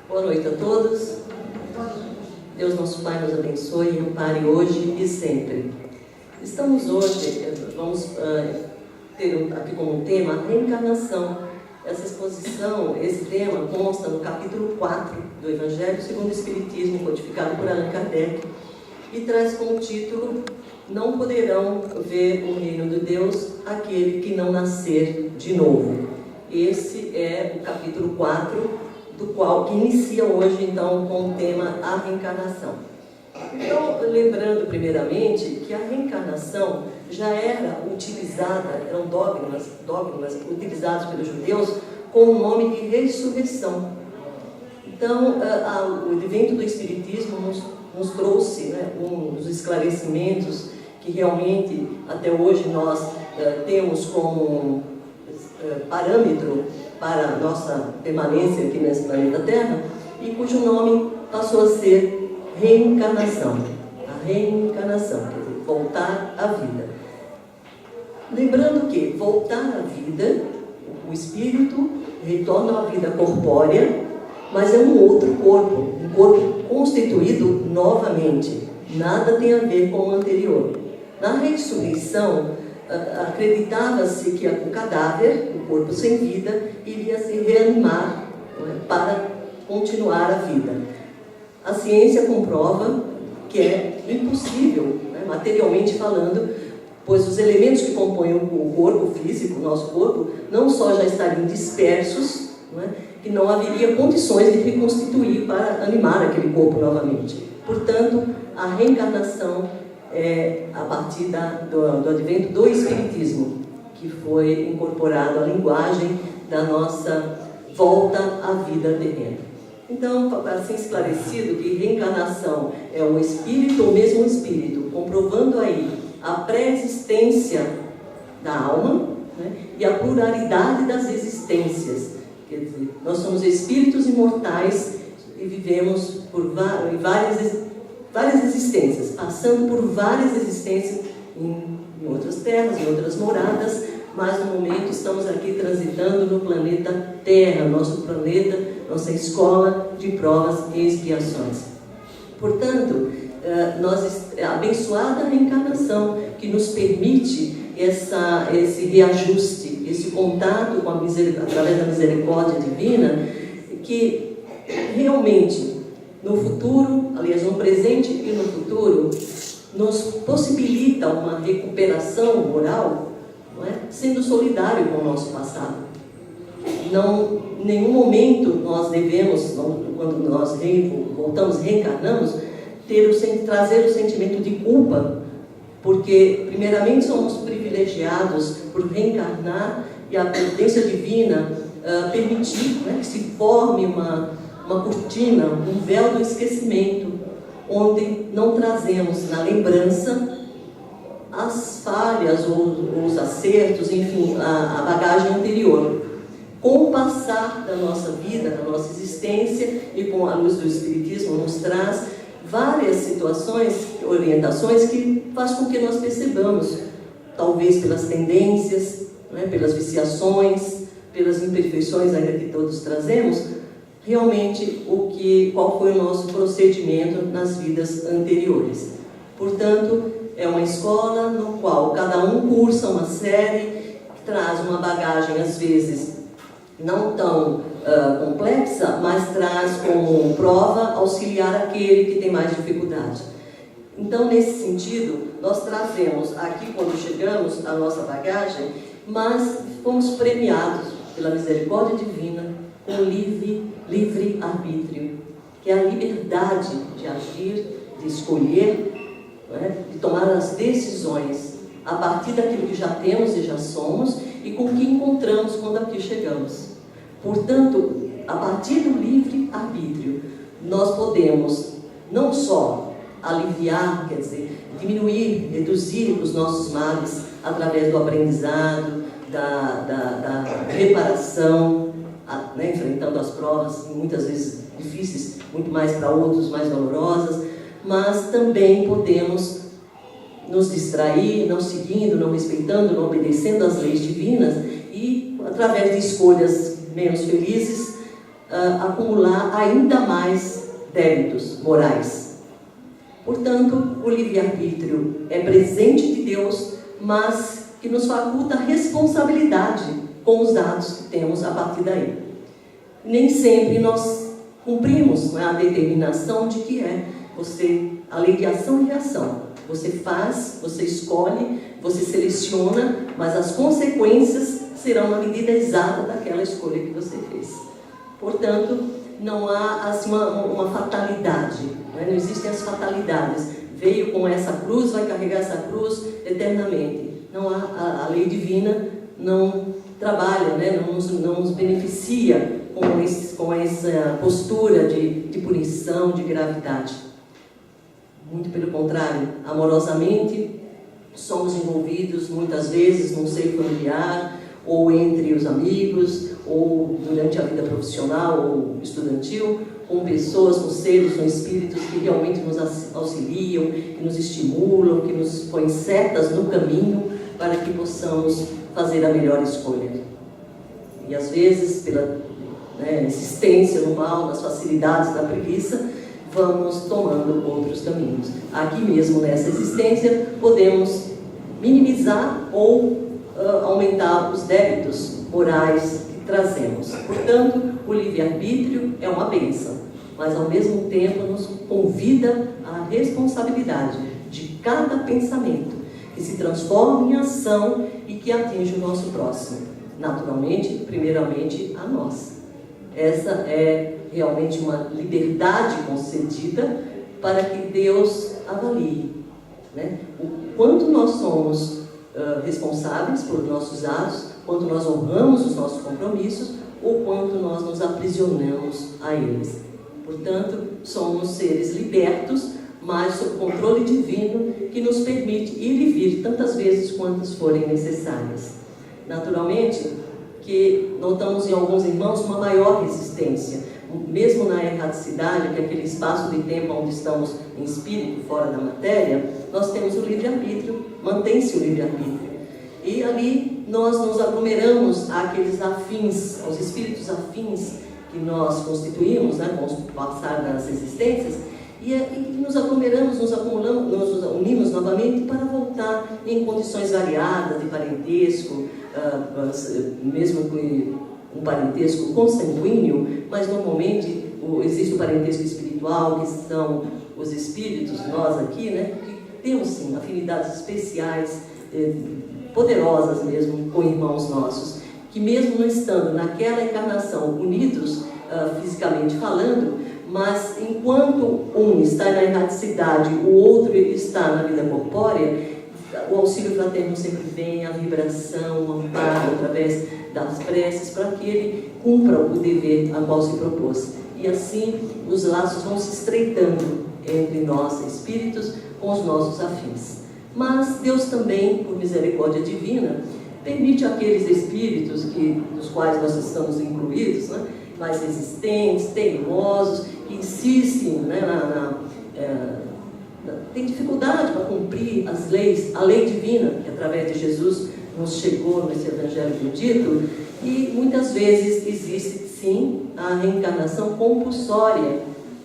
Boa noite a todos. Deus nosso Pai nos abençoe e ampare hoje e sempre. Estamos hoje, vamos ter aqui como tema a reencarnação. Essa exposição, esse tema consta no capítulo 4 do Evangelho segundo o Espiritismo, codificado por Allan Kardec, e traz como título: Não poderão ver o reino de Deus aquele que não nascer de novo. Esse é o capítulo 4, do qual que inicia hoje, então, com o tema a reencarnação. Então, lembrando primeiramente que a reencarnação já era utilizada, eram dogmas utilizados pelos judeus com o nome de ressurreição. Então, o advento do Espiritismo nos trouxe uns esclarecimentos que realmente até hoje nós temos como parâmetro para a nossa permanência aqui nesse planeta Terra, e cujo nome passou a ser reencarnação. A reencarnação, quer dizer, voltar à vida. Lembrando que voltar à vida, o espírito retorna à vida corpórea, mas é um outro corpo, um corpo constituído novamente. Nada tem a ver com o anterior. Na ressurreição, acreditava-se que o cadáver, o corpo sem vida, iria se reanimar para continuar a vida. A ciência comprova que é impossível, materialmente falando, pois os elementos que compõem o corpo físico, o nosso corpo, não só já estariam dispersos, que não haveria condições de reconstituir para animar aquele corpo novamente. Portanto, a reencarnação a partir do advento do Espiritismo, que foi incorporado à linguagem da nossa volta à vida terrena. Então, assim esclarecido que reencarnação é um espírito ou mesmo um espírito, comprovando aí a pré-existência da alma, e a pluralidade das existências. Quer dizer, nós somos espíritos imortais e vivemos por várias existências, passando por várias existências em outras terras, em outras moradas, mas no momento estamos aqui transitando no planeta Terra, nosso planeta, nossa escola de provas e expiações. Portanto, abençoada a reencarnação, que nos permite esse reajuste, esse contato com através da misericórdia divina, que realmente no futuro, aliás, no presente e no futuro, nos possibilita uma recuperação moral, sendo solidário com o nosso passado. Não, em nenhum momento nós devemos, quando nós reencarnamos, trazer o sentimento de culpa, porque, primeiramente, somos privilegiados por reencarnar e a providência divina permitir que se forme uma cortina, um véu do esquecimento, onde não trazemos na lembrança as falhas ou os acertos, enfim, a bagagem anterior. Com o passar da nossa vida, da nossa existência, e com a luz do Espiritismo nos traz várias situações, orientações que faz com que nós percebamos, talvez pelas tendências, pelas viciações, pelas imperfeições ainda que todos trazemos, realmente qual foi o nosso procedimento nas vidas anteriores. Portanto, é uma escola no qual cada um cursa uma série, que traz uma bagagem às vezes não tão complexa, mas traz como prova auxiliar aquele que tem mais dificuldade. Então, nesse sentido, nós trazemos aqui, quando chegamos, a nossa bagagem, mas fomos premiados pela misericórdia divina com livre arbítrio, que é a liberdade de agir, de escolher, de tomar as decisões a partir daquilo que já temos e já somos e com o que encontramos quando aqui chegamos. Portanto, a partir do livre arbítrio, nós podemos não só aliviar, quer dizer, diminuir, reduzir os nossos males através do aprendizado, da reparação, enfrentando as provas, muitas vezes difíceis, muito mais para outros, mais dolorosas, mas também podemos nos distrair, não seguindo, não respeitando, não obedecendo às leis divinas e, através de escolhas menos felizes, acumular ainda mais débitos morais. Portanto, o livre-arbítrio é presente de Deus, mas que nos faculta responsabilidade com os atos que temos a partir daí. Nem sempre nós cumprimos, a determinação de que é a lei de ação e reação. Você faz, você escolhe, você seleciona, mas as consequências serão na medida exata daquela escolha que você fez. Portanto, não há assim, uma fatalidade, não existem as fatalidades. Veio com essa cruz, vai carregar essa cruz eternamente. Não há, a lei divina não trabalha, não nos beneficia com essa postura de punição, de gravidade. Muito pelo contrário, amorosamente somos envolvidos muitas vezes num seio familiar, ou entre os amigos, ou durante a vida profissional ou estudantil, com pessoas, com seres, com espíritos que realmente nos auxiliam, que nos estimulam, que nos põem setas no caminho para que possamos fazer a melhor escolha. E às vezes, pela insistência no mal, nas facilidades da preguiça, vamos tomando outros caminhos. Aqui mesmo, nessa existência, podemos minimizar ou aumentar os débitos morais que trazemos. Portanto, o livre-arbítrio é uma bênção, mas ao mesmo tempo nos convida à responsabilidade de cada pensamento que se transforma em ação e que atinge o nosso próximo. Naturalmente, primeiramente, a nós. Essa é realmente uma liberdade concedida para que Deus avalie, o quanto nós somos responsáveis por nossos atos, quanto nós honramos os nossos compromissos ou quanto nós nos aprisionamos a eles. Portanto, somos seres libertos, mas sob controle divino que nos permite ir e vir tantas vezes quantas forem necessárias. Naturalmente, que notamos em alguns irmãos uma maior resistência, mesmo na erraticidade, que é aquele espaço de tempo onde estamos em espírito, fora da matéria, nós temos o livre-arbítrio, mantém-se o livre-arbítrio. E ali nós nos aglomeramos àqueles afins, aos espíritos afins que nós constituímos, com o passar das existências, e nos aglomeramos, nos acumulamos, nos unimos novamente para voltar em condições variadas de parentesco, mesmo com um parentesco consanguíneo, mas normalmente existe o parentesco espiritual, que são os espíritos, nós aqui, que temos sim afinidades especiais, poderosas mesmo, com irmãos nossos, que mesmo não estando naquela encarnação unidos, fisicamente falando, mas enquanto um está na erraticidade, o outro está na vida corpórea, o auxílio fraterno sempre vem, a vibração, o amparo através das preces, para que ele cumpra o dever a qual se propôs. E assim os laços vão se estreitando entre nós, espíritos, com os nossos afins. Mas Deus também, por misericórdia divina, permite aqueles espíritos dos quais nós estamos incluídos, mais resistentes, teimosos, que insistem, tem dificuldade para cumprir as leis, a lei divina, que através de Jesus nos chegou nesse Evangelho bendito, e muitas vezes existe sim a reencarnação compulsória,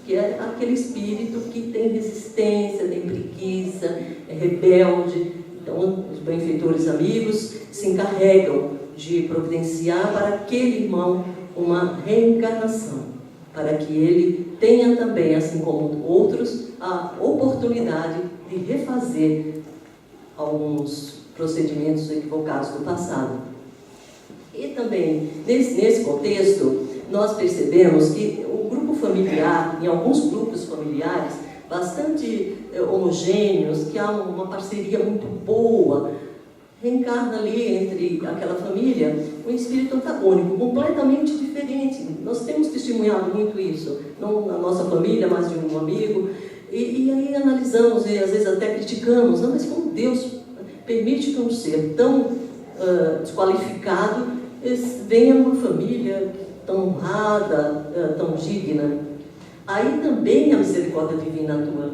que é aquele espírito que tem resistência, tem preguiça, é rebelde. Então, os benfeitores amigos se encarregam de providenciar para aquele irmão uma reencarnação, para que ele tenha também, assim como outros, a oportunidade de refazer alguns procedimentos equivocados do passado. E também, nesse contexto, nós percebemos que o grupo familiar, em alguns grupos familiares, bastante homogêneos, que há uma parceria muito boa, reencarna ali entre aquela família um espírito antagônico, completamente diferente. Nós temos testemunhado muito isso, não na nossa família, mas de um amigo, e aí analisamos e às vezes até criticamos, mas como Deus permite que um ser tão desqualificado venha uma família tão honrada, tão digna. Aí também a misericórdia divina atua,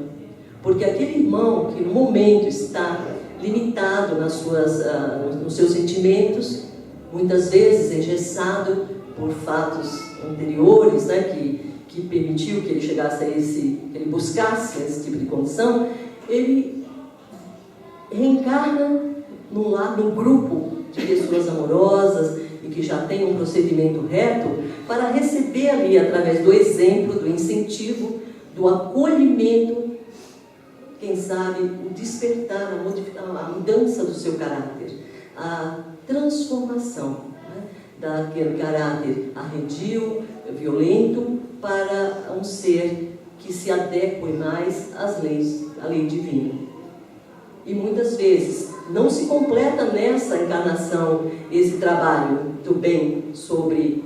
porque aquele irmão que no momento está limitado nos seus sentimentos, muitas vezes engessado por fatos anteriores, né, que permitiu que ele chegasse a que ele buscasse esse tipo de condição, ele reencarna no grupo de pessoas amorosas e que já tem um procedimento reto, para receber ali, através do exemplo, do incentivo, do acolhimento, quem sabe, o despertar, a mudança do seu caráter, a transformação, né, daquele caráter arredio, violento, para um ser que se adeque mais às leis, à lei divina. E muitas vezes não se completa nessa encarnação esse trabalho do bem sobre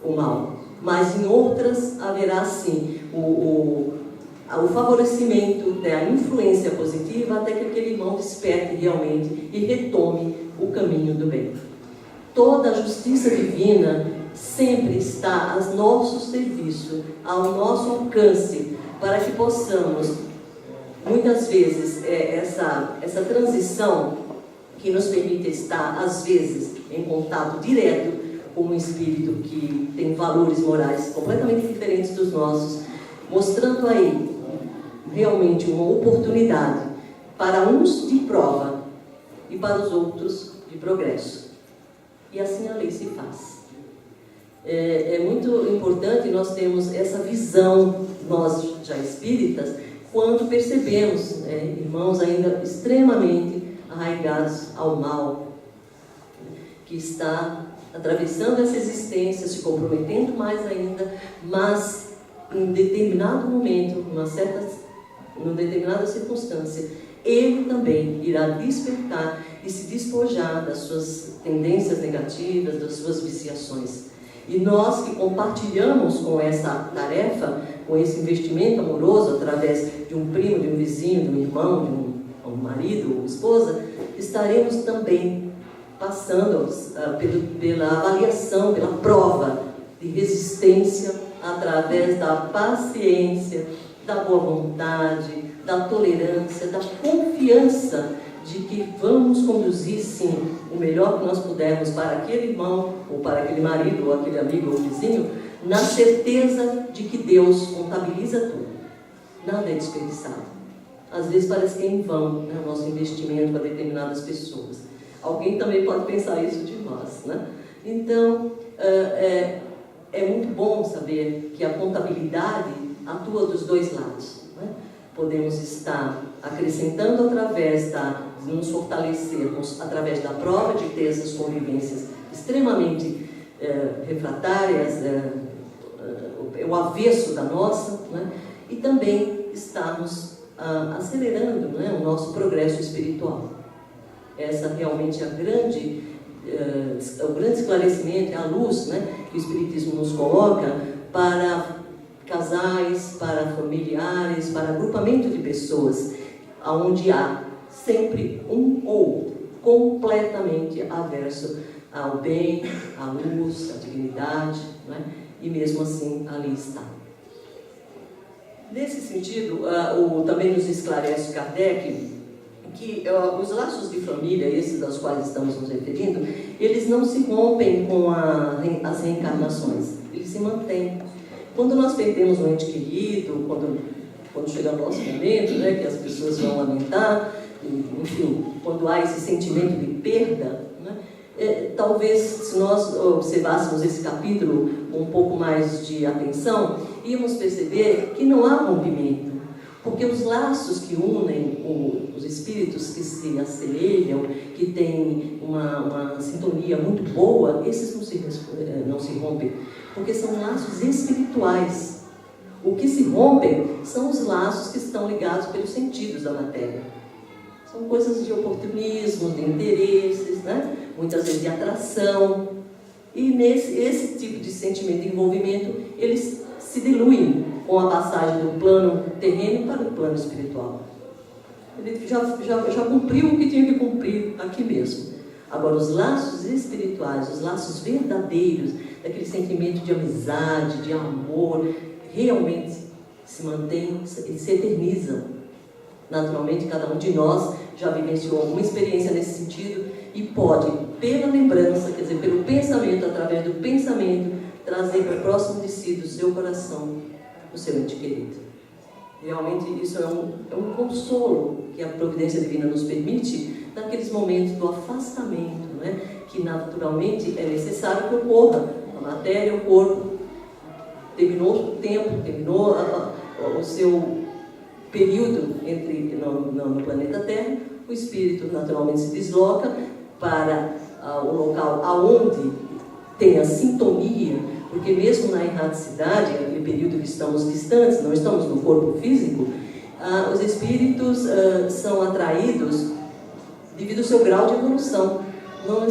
o mal, mas em outras haverá sim o favorecimento, né, a influência positiva, até que aquele irmão desperte realmente e retome o caminho do bem. Toda a justiça divina sempre está a nosso serviço, ao nosso alcance, para que possamos, muitas vezes, essa transição que nos permite estar, às vezes, em contato direto com um espírito que tem valores morais completamente diferentes dos nossos, mostrando aí realmente uma oportunidade para uns de prova e para os outros de progresso. E assim a lei se faz. É muito importante nós termos essa visão, nós já espíritas, quando percebemos, irmãos ainda extremamente arraigados ao mal, que está atravessando essa existência, se comprometendo mais ainda, mas em determinado momento, numa determinada circunstância, ele também irá despertar e se despojar das suas tendências negativas, das suas viciações. E nós que compartilhamos com essa tarefa, com esse investimento amoroso, através de um primo, de um vizinho, de um irmão, de um marido ou esposa, estaremos também passando pela avaliação, pela prova de resistência, através da paciência, da boa vontade, da tolerância, da confiança de que vamos conduzir, sim, o melhor que nós pudermos para aquele irmão, ou para aquele marido, ou aquele amigo ou vizinho, na certeza de que Deus contabiliza tudo. Nada é desperdiçado. Às vezes parece que é em vão, né, o nosso investimento para determinadas pessoas. Alguém também pode pensar isso de nós, né? Então, é muito bom saber que a contabilidade atua dos dois lados, né? Podemos estar acrescentando através de nos fortalecermos através da prova, de ter essas convivências extremamente refratárias, o avesso da nossa, né? E também estarmos acelerando, né, o nosso progresso espiritual. Essa realmente é o grande esclarecimento, é a luz, né, que o Espiritismo nos coloca para casais, para familiares, para agrupamento de pessoas, onde há sempre um ou outro completamente averso ao bem, à luz, à dignidade, né? E mesmo assim ali está. Nesse sentido, também nos esclarece Kardec que os laços de família, esses aos quais estamos nos referindo, eles não se rompem com as reencarnações, eles se mantêm. Quando nós perdemos um ente querido, quando chega o nosso momento, né, que as pessoas vão lamentar, enfim, quando há esse sentimento de perda, né, talvez se nós observássemos esse capítulo com um pouco mais de atenção, íamos perceber que não há rompimento, porque os laços que unem os espíritos que se assemelham, que têm uma sintonia muito boa, esses não se rompem, porque são laços espirituais. O que se rompem são os laços que estão ligados pelos sentidos da matéria. São coisas de oportunismo, de interesses, né? Muitas vezes de atração. E esse tipo de sentimento de envolvimento, eles se diluem com a passagem do plano terreno para o plano espiritual. Ele já cumpriu o que tinha que cumprir aqui mesmo. Agora, os laços espirituais, os laços verdadeiros, daquele sentimento de amizade, de amor, realmente se mantêm e se eternizam. Naturalmente, cada um de nós já vivenciou alguma experiência nesse sentido e pode, pela lembrança, quer dizer, pelo pensamento, através do pensamento, trazer para próximo de si, do seu coração, o seu ente querido. Realmente isso é um consolo que a providência divina nos permite naqueles momentos do afastamento, né? Que naturalmente é necessário que ocorra. A matéria, o corpo, terminou o tempo, terminou o seu período no planeta Terra, o espírito naturalmente se desloca para o local aonde tem a sintonia, porque mesmo na erraticidade, aquele período que estamos distantes, não estamos no corpo físico, os espíritos são atraídos devido ao seu grau de evolução. Não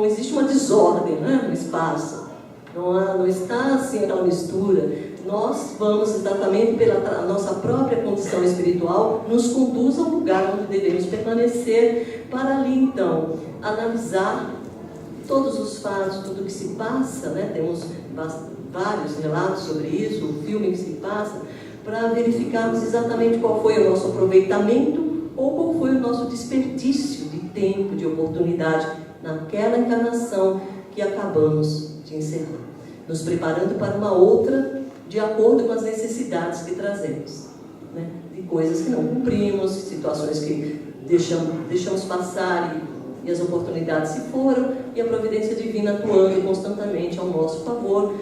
existe uma desordem, né, no espaço, não está assim aquela mistura. Nós vamos exatamente pela nossa própria condição espiritual, nos conduz ao lugar onde devemos permanecer, para ali então analisar todos os fatos, tudo que se passa, né? Temos vários relatos sobre isso, o filme que se passa, para verificarmos exatamente qual foi o nosso aproveitamento ou qual foi o nosso desperdício de tempo, de oportunidade naquela encarnação que acabamos de encerrar, nos preparando para uma outra de acordo com as necessidades que trazemos, né? De coisas que não cumprimos, situações que deixamos passar e as oportunidades se foram, e a providência divina atuando constantemente ao nosso favor,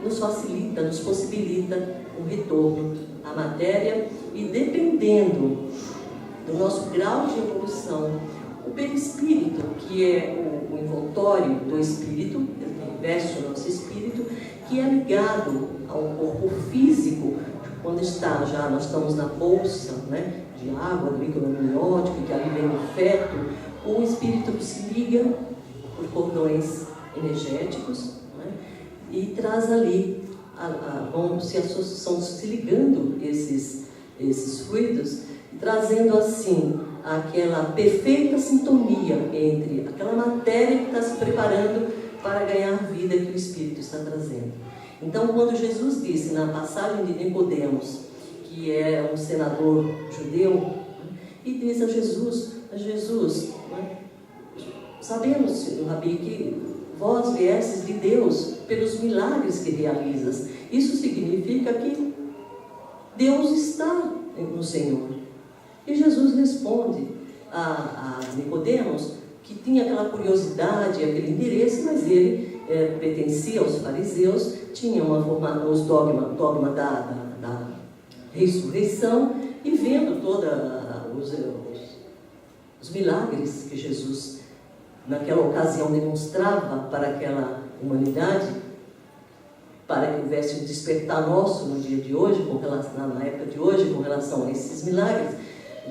nos facilita, nos possibilita um retorno à matéria, e dependendo do nosso grau de evolução, o perispírito, que é o envoltório do espírito, que reveste o nosso espírito, que é ligado ao corpo físico, quando nós estamos na bolsa, né, de água, do líquido amniótico, que ali vem o feto, o espírito se liga por cordões energéticos, né, e traz ali, vão se ligando esses fluidos, trazendo assim aquela perfeita sintonia entre aquela matéria que está se preparando para ganhar vida que o Espírito está trazendo. Então, quando Jesus disse na passagem de Nicodemos, que é um senador judeu, e diz a Jesus, né, sabemos, Rabi, que vós viestes de Deus pelos milagres que realizas. Isso significa que Deus está no Senhor. E Jesus responde a Nicodemos, que tinha aquela curiosidade, aquele interesse, mas ele pertencia aos fariseus, tinha os dogma da ressurreição, e vendo todos os milagres que Jesus naquela ocasião demonstrava para aquela humanidade, para que houvesse um despertar nosso no dia de hoje, na época de hoje, com relação a esses milagres,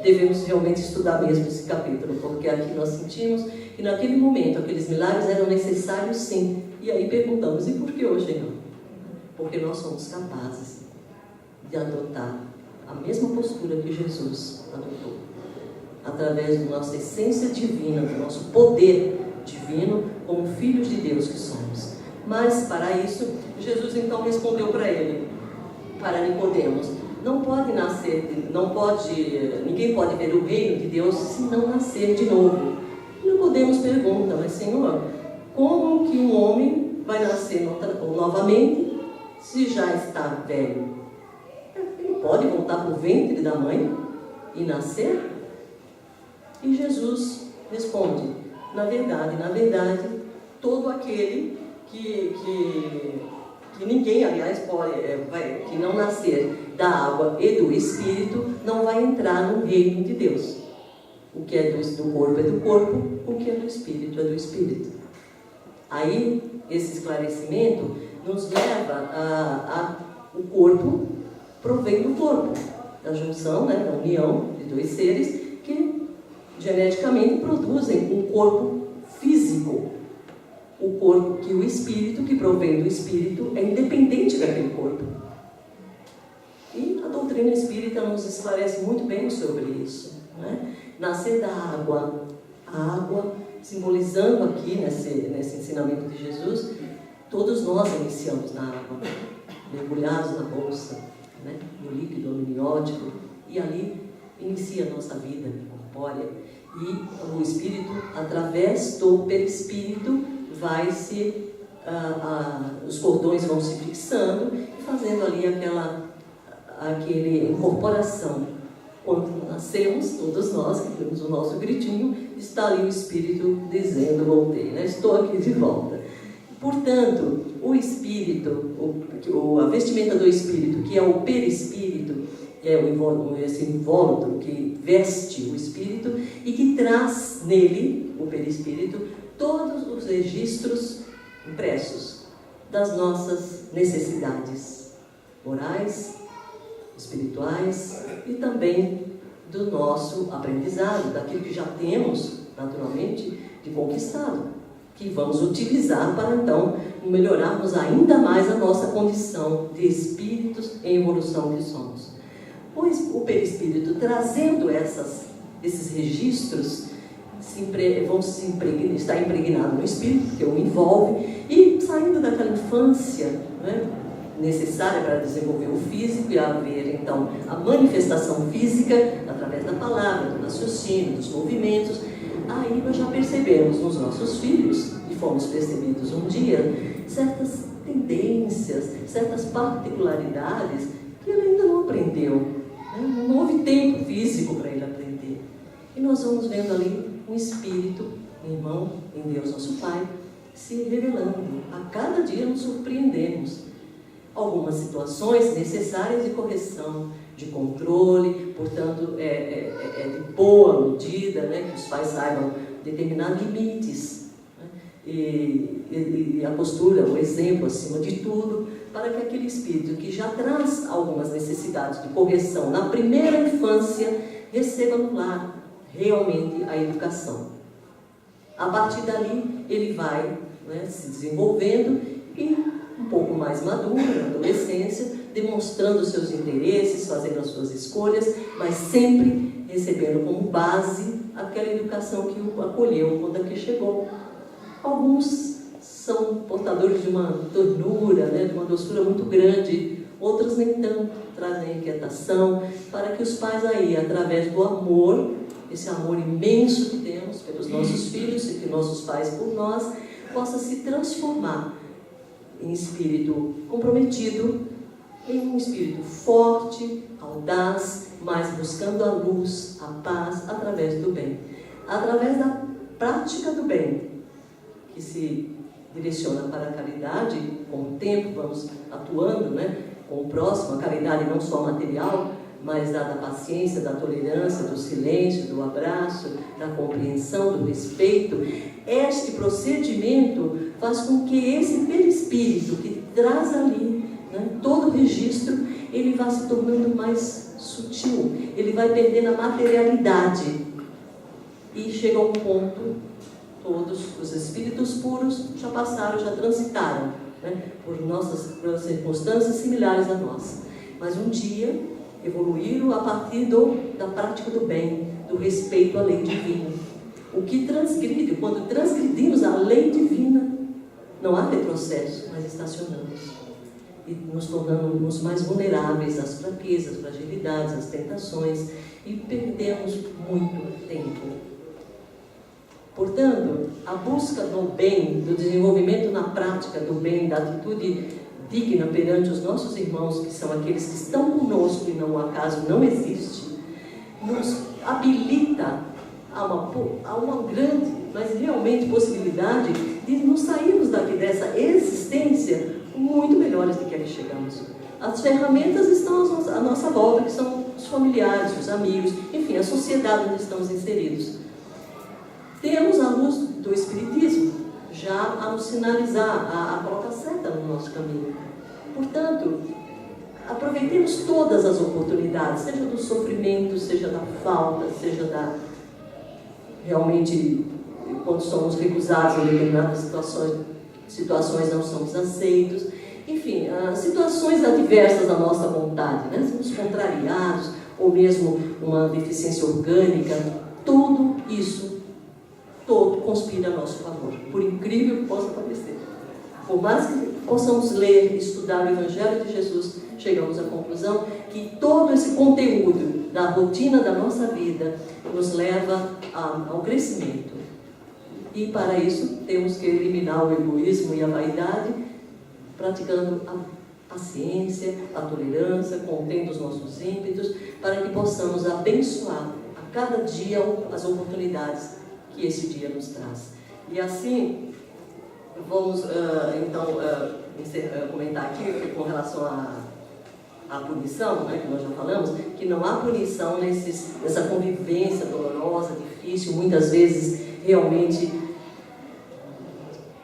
devemos realmente estudar mesmo esse capítulo, porque aqui nós sentimos que naquele momento aqueles milagres eram necessários, sim. E aí perguntamos, e por que hoje não? Porque nós somos capazes de adotar a mesma postura que Jesus adotou, através da nossa essência divina, do nosso poder divino, como filhos de Deus que somos. Mas para isso, Jesus então respondeu para ele, para Nicodemos: ninguém pode ver o reino de Deus se não nascer de novo. E Nicodemos pergunta: mas Senhor, como que um homem vai nascer novamente se já está velho? Ele pode voltar para o ventre da mãe e nascer? E Jesus responde: na verdade, todo aquele que ninguém, aliás, que não nascer da água e do Espírito, não vai entrar no reino de Deus. O que é do corpo é do corpo, o que é do Espírito é do Espírito. Aí, esse esclarecimento nos leva o corpo provém do corpo, da junção, né, da união de dois seres que geneticamente produzem um corpo físico. O corpo que o Espírito, que provém do Espírito, é independente daquele corpo. E a doutrina espírita nos esclarece muito bem sobre isso, né? Nascer da água, a água simbolizando aqui, nesse ensinamento de Jesus, todos nós iniciamos na água, mergulhados na bolsa, né? No líquido amniótico, e ali inicia a nossa vida corpórea. E o espírito, através do perispírito, os cordões vão se fixando e fazendo ali aquela incorporação. Quando nascemos, todos nós que temos o nosso gritinho, está ali o espírito dizendo: voltei, né? Estou aqui de volta. Portanto, o espírito, a vestimenta do espírito, que é o perispírito, que é esse invólucro que veste o espírito e que traz nele, o perispírito, todos os registros impressos das nossas necessidades morais, espirituais e também do nosso aprendizado, daquilo que já temos, naturalmente, de conquistado, que vamos utilizar para, então, melhorarmos ainda mais a nossa condição de espíritos em evolução que somos. Pois o perispírito, trazendo esses registros, está impregnado no espírito, que o envolve, e saindo daquela infância, né, necessária para desenvolver o físico e haver, então, a manifestação física através da palavra, do raciocínio, dos movimentos. Aí nós já percebemos nos nossos filhos, e fomos percebidos um dia, certas tendências, certas particularidades que ele ainda não aprendeu, né? Não houve tempo físico para ele aprender. E nós vamos vendo ali um espírito, um irmão em Deus nosso Pai, se revelando. A cada dia nos surpreendemos. Algumas situações necessárias de correção, de controle, portanto, de boa medida, né, que os pais saibam determinar limites, né, e a postura, o exemplo acima de tudo, para que aquele espírito que já traz algumas necessidades de correção na primeira infância, receba no lar realmente a educação. A partir dali, ele vai, né, se desenvolvendo e um pouco mais maduro, na adolescência, demonstrando seus interesses, fazendo as suas escolhas, mas sempre recebendo como base aquela educação que o acolheu quando aqui chegou. Alguns são portadores de uma ternura, né, de uma doçura muito grande, outros nem tanto, trazem inquietação, para que os pais aí, através do amor, esse amor imenso que temos pelos nossos filhos e que nossos pais por nós, possa se transformar em espírito comprometido, em um espírito forte, audaz, mas buscando a luz, a paz, através do bem. Através da prática do bem, que se direciona para a caridade, com o tempo vamos atuando, né, com o próximo, a caridade não só material, mas da paciência, da tolerância, do silêncio, do abraço, da compreensão, do respeito. Este procedimento faz com que esse perispírito que traz ali, né, todo o registro, ele vá se tornando mais sutil, ele vai perdendo a materialidade e chega a um ponto, todos os espíritos puros já passaram, já transitaram, né, por circunstâncias similares a nós, mas um dia evoluíram a partir da prática do bem, do respeito à lei divina. O que transgride, quando transgredimos a lei divina, não há retrocesso, mas estacionamos. E nos tornamos mais vulneráveis às fraquezas, fragilidades, às tentações, e perdemos muito tempo. Portanto, a busca do bem, do desenvolvimento na prática do bem, da atitude digna perante os nossos irmãos, que são aqueles que estão conosco e não, o acaso não existe, nos habilita a uma grande, mas realmente possibilidade de nos sairmos dessa existência muito melhores do que ali chegamos. As ferramentas estão à nossa volta, que são os familiares, os amigos, enfim, a sociedade onde estamos inseridos. Temos a luz do Espiritismo já a nos sinalizar a rota certa no nosso caminho. Portanto, aproveitemos todas as oportunidades, seja do sofrimento, seja da falta, seja realmente, quando somos recusados em determinadas situações não somos aceitos, enfim, situações adversas à nossa vontade, né? Somos contrariados, ou mesmo uma deficiência orgânica, tudo isso, todo conspira a nosso favor, por incrível que possa parecer. Por mais que possamos ler e estudar o Evangelho de Jesus, chegamos à conclusão que todo esse conteúdo da rotina da nossa vida nos leva ao crescimento. E para isso temos que eliminar o egoísmo e a vaidade, praticando a paciência, a tolerância, contendo os nossos ímpetos, para que possamos abençoar a cada dia as oportunidades que esse dia nos traz. E assim, vamos comentar aqui com relação à punição, né, que nós já falamos, que não há punição nessa convivência dolorosa, difícil, muitas vezes realmente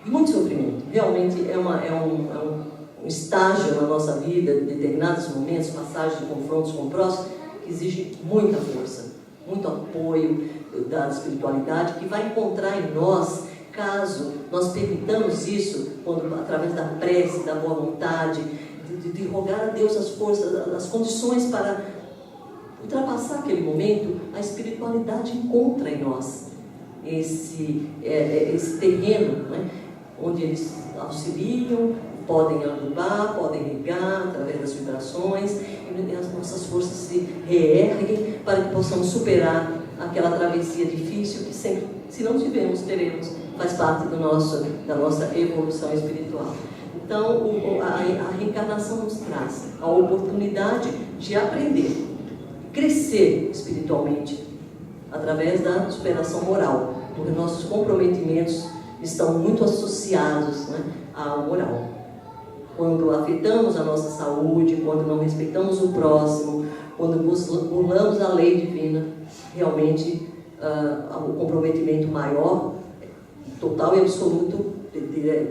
muito sofrimento. Realmente é um estágio na nossa vida, em determinados momentos, passagens de confrontos com o próximo, que exige muita força, muito apoio da espiritualidade, que vai encontrar em nós, caso nós permitamos isso, através da prece, da boa vontade, de rogar a Deus as forças, as condições para ultrapassar aquele momento, a espiritualidade encontra em nós esse terreno, né, onde eles auxiliam, podem adubar, podem regar através das vibrações, e as nossas forças se reerguem para que possamos superar aquela travessia difícil que sempre, se não tivermos, teremos, faz parte da nossa evolução espiritual. Então, a reencarnação nos traz a oportunidade de aprender, crescer espiritualmente, através da superação moral, porque nossos comprometimentos estão muito associados, né, à moral. Quando afetamos a nossa saúde, quando não respeitamos o próximo, quando burlamos a lei divina, realmente o comprometimento maior, total e absoluto,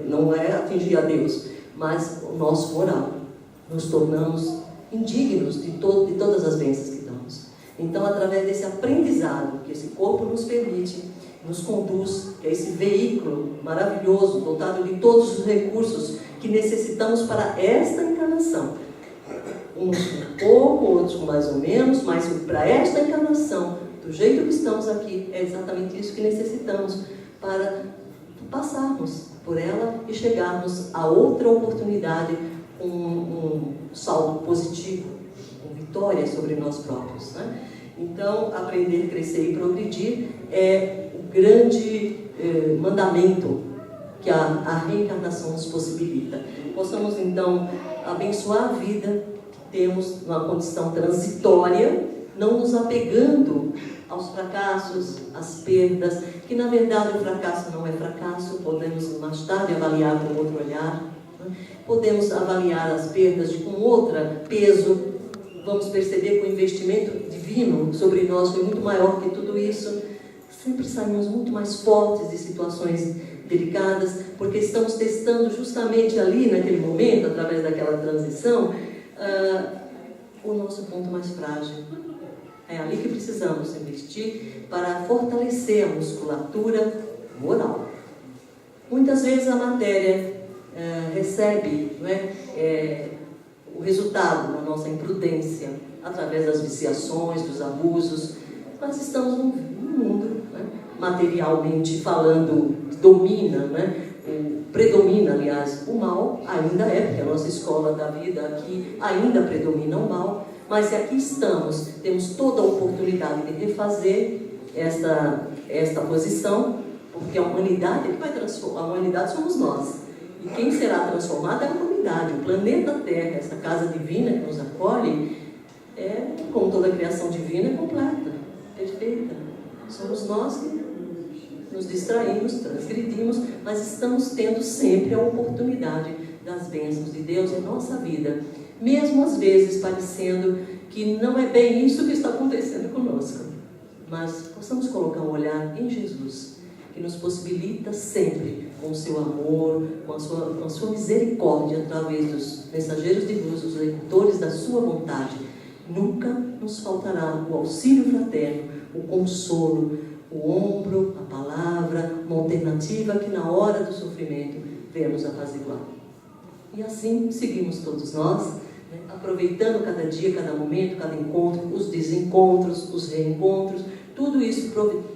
não é atingir a Deus, mas o nosso moral. Nos tornamos indignos de todas as bênçãos que damos. Então, através desse aprendizado que esse corpo nos permite, nos conduz, que é esse veículo maravilhoso, dotado de todos os recursos que necessitamos para esta encarnação. Uns com pouco, outros com mais ou menos, mas para esta encarnação, do jeito que estamos aqui, é exatamente isso que necessitamos para passarmos por ela e chegarmos a outra oportunidade com um saldo positivo, com vitória sobre nós próprios, né? Então, aprender, crescer e progredir é o grande mandamento que a reencarnação nos possibilita. Possamos, então, abençoar a vida que temos numa condição transitória, não nos apegando aos fracassos, às perdas, que na verdade o fracasso não é fracasso, podemos mais tarde avaliar com outro olhar, né? Podemos avaliar as perdas com outro peso, vamos perceber que o investimento divino sobre nós foi muito maior que tudo isso. Sempre saímos muito mais fortes de situações delicadas, porque estamos testando justamente ali, naquele momento, através daquela transição, o nosso ponto mais frágil. É ali que precisamos investir para fortalecer a musculatura moral. Muitas vezes a matéria recebe, não é, o resultado da nossa imprudência, através das viciações, dos abusos. Nós estamos num mundo, né, materialmente falando, domina, né, predomina, aliás, o mal, ainda é, porque a nossa escola da vida aqui ainda predomina o mal, mas aqui estamos, temos toda a oportunidade de refazer esta posição, porque a humanidade que vai transformar, a humanidade somos nós, e quem será transformado é a humanidade, o planeta Terra, essa casa divina que nos acolhe, como toda a criação divina, é completa, perfeita. Somos nós que nos distraímos, transgredimos, mas estamos tendo sempre a oportunidade das bênçãos de Deus em nossa vida, mesmo às vezes parecendo que não é bem isso que está acontecendo conosco, mas possamos colocar um olhar em Jesus, que nos possibilita sempre, com o seu amor, com a sua misericórdia, através dos mensageiros de luz, os executores da sua vontade. Nunca nos faltará o auxílio fraterno, o consolo, o ombro, a palavra, uma alternativa que na hora do sofrimento venha nos apaziguar. E assim seguimos todos nós, né, aproveitando cada dia, cada momento, cada encontro, os desencontros, os reencontros, tudo isso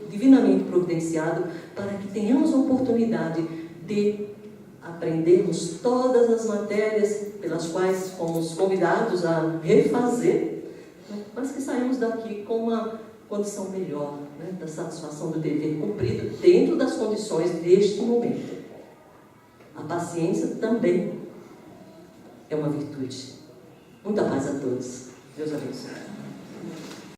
divinamente providenciado para que tenhamos a oportunidade de aprendermos todas as matérias pelas quais fomos convidados a refazer, né? Mas que saímos daqui com uma condição melhor, né? Da satisfação do dever cumprido dentro das condições deste momento. A paciência também é uma virtude. Muita paz a todos. Deus abençoe.